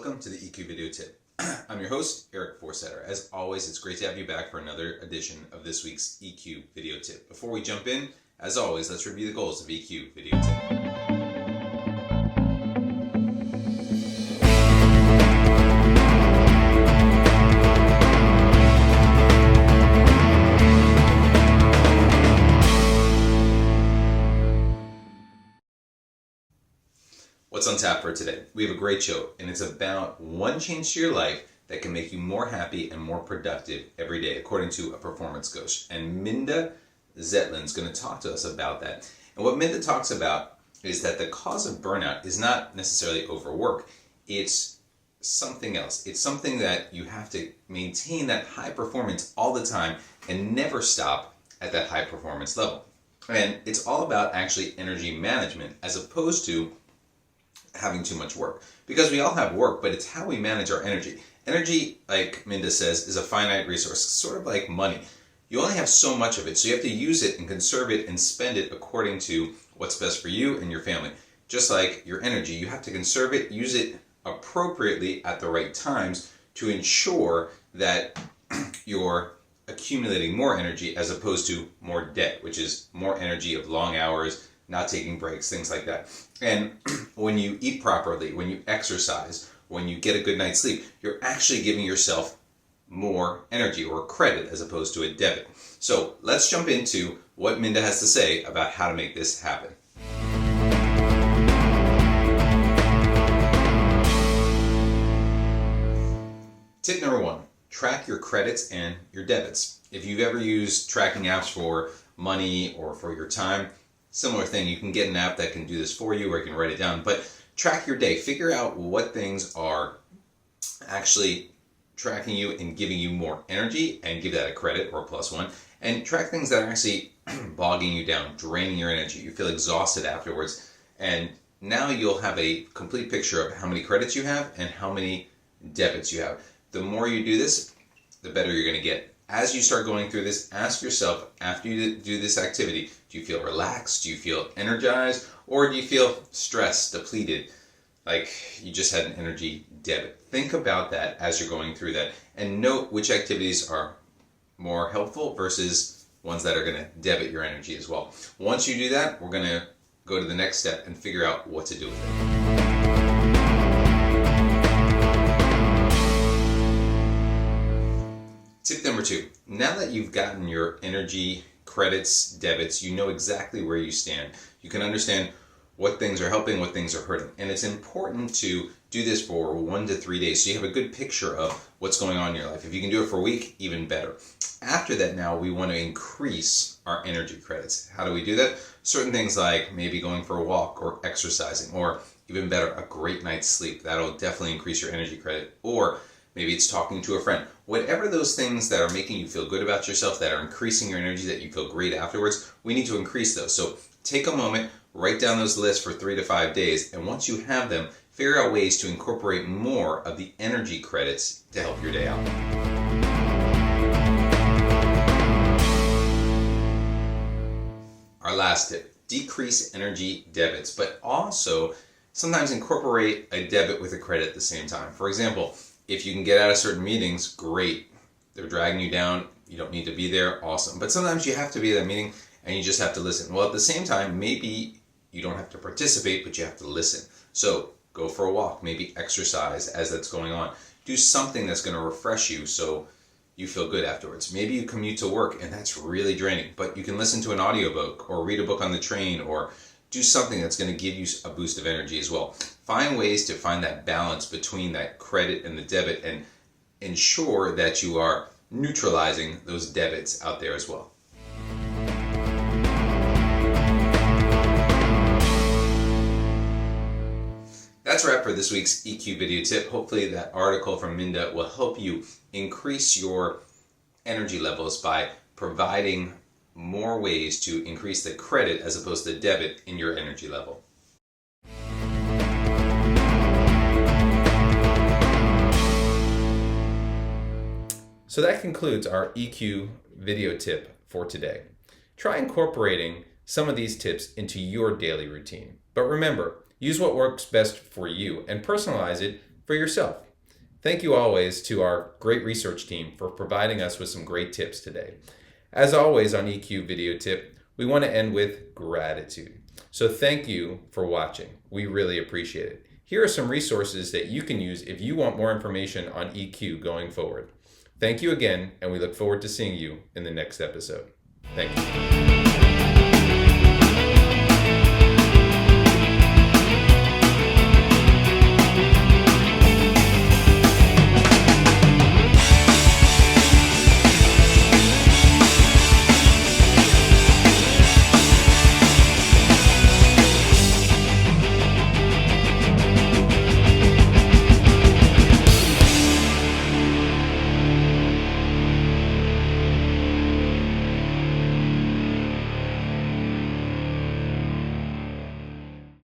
welcome to the EQ Video Tip. I'm your host, Eric Forsetter. As always, it's great to have you back for another edition of this week's EQ Video Tip. Before we jump in, as always, let's review the goals of EQ Video Tip. What's on tap for today? We have a great show, and it's about one change to your life that can make you more happy and more productive every day, according to a performance coach. And Minda Zetlin's going to talk to us about that. And what Minda talks about is that the cause of burnout is not necessarily overwork. It's something else. It's something that you have to maintain that high performance all the time and never stop at that high performance level. And it's all about actually energy management as opposed to having too much work, because we all have work, but it's how we manage our energy. Energy, like Minda says, is a finite resource, sort of like money. You only have so much of it, so you have to use it and conserve it and spend it according to what's best for you and your family. Just like your energy, you have to conserve it, use it appropriately at the right times to ensure that you're accumulating more energy as opposed to more debt, which is more energy of long hours, not taking breaks, things like that. And when you eat properly, when you exercise, when you get a good night's sleep, you're actually giving yourself more energy or credit as opposed to a debit. So let's jump into what Minda has to say about how to make this happen. Tip number one, track your credits and your debits. If you've ever used tracking apps for money or for your time, similar thing, you can get an app that can do this for you or you can write it down, but track your day. Figure out what things are actually tracking you and giving you more energy and give that a credit or a +1, and track things that are actually bogging you down, draining your energy. You feel exhausted afterwards, and now you'll have a complete picture of how many credits you have and how many debits you have. The more you do this, the better you're going to get. As you start going through this, ask yourself, after you do this activity, do you feel relaxed? Do you feel energized? Or do you feel stressed, depleted, like you just had an energy debit? Think about that as you're going through that and note which activities are more helpful versus ones that are going to debit your energy as well. Once you do that, we're going to go to the next step and figure out what to do with it. Tip number two, now that you've gotten your energy credits, debits, you know exactly where you stand. You can understand what things are helping, what things are hurting. And it's important to do this for 1 to 3 days so you have a good picture of what's going on in your life. If you can do it for a week, even better. After that, now we want to increase our energy credits. How do we do that? Certain things like maybe going for a walk or exercising, or even better, a great night's sleep. That'll definitely increase your energy credit. Or maybe it's talking to a friend. Whatever those things that are making you feel good about yourself, that are increasing your energy, that you feel great afterwards, we need to increase those. So take a moment, write down those lists for 3 to 5 days, and once you have them, figure out ways to incorporate more of the energy credits to help your day out. Our last tip, decrease energy debits, but also sometimes incorporate a debit with a credit at the same time. For example, if you can get out of certain meetings, great. They're dragging you down. You don't need to be there. Awesome. But sometimes you have to be at that meeting and you just have to listen. Well, at the same time, maybe you don't have to participate, but you have to listen. So go for a walk, maybe exercise as that's going on. Do something that's going to refresh you so you feel good afterwards. Maybe you commute to work and that's really draining, but you can listen to an audiobook or read a book on the train or do something that's going to give you a boost of energy as well. Find ways to find that balance between that credit and the debit and ensure that you are neutralizing those debits out there as well. That's a wrap for this week's EQ video tip. Hopefully that article from Minda will help you increase your energy levels by providing more ways to increase the credit as opposed to debit in your energy level. So that concludes our EQ video tip for today. Try incorporating some of these tips into your daily routine. But remember, use what works best for you and personalize it for yourself. Thank you always to our great research team for providing us with some great tips today. As always on EQ Video Tip, we want to end with gratitude. So thank you for watching. We really appreciate it. Here are some resources that you can use if you want more information on EQ going forward. Thank you again, and we look forward to seeing you in the next episode. Thank you.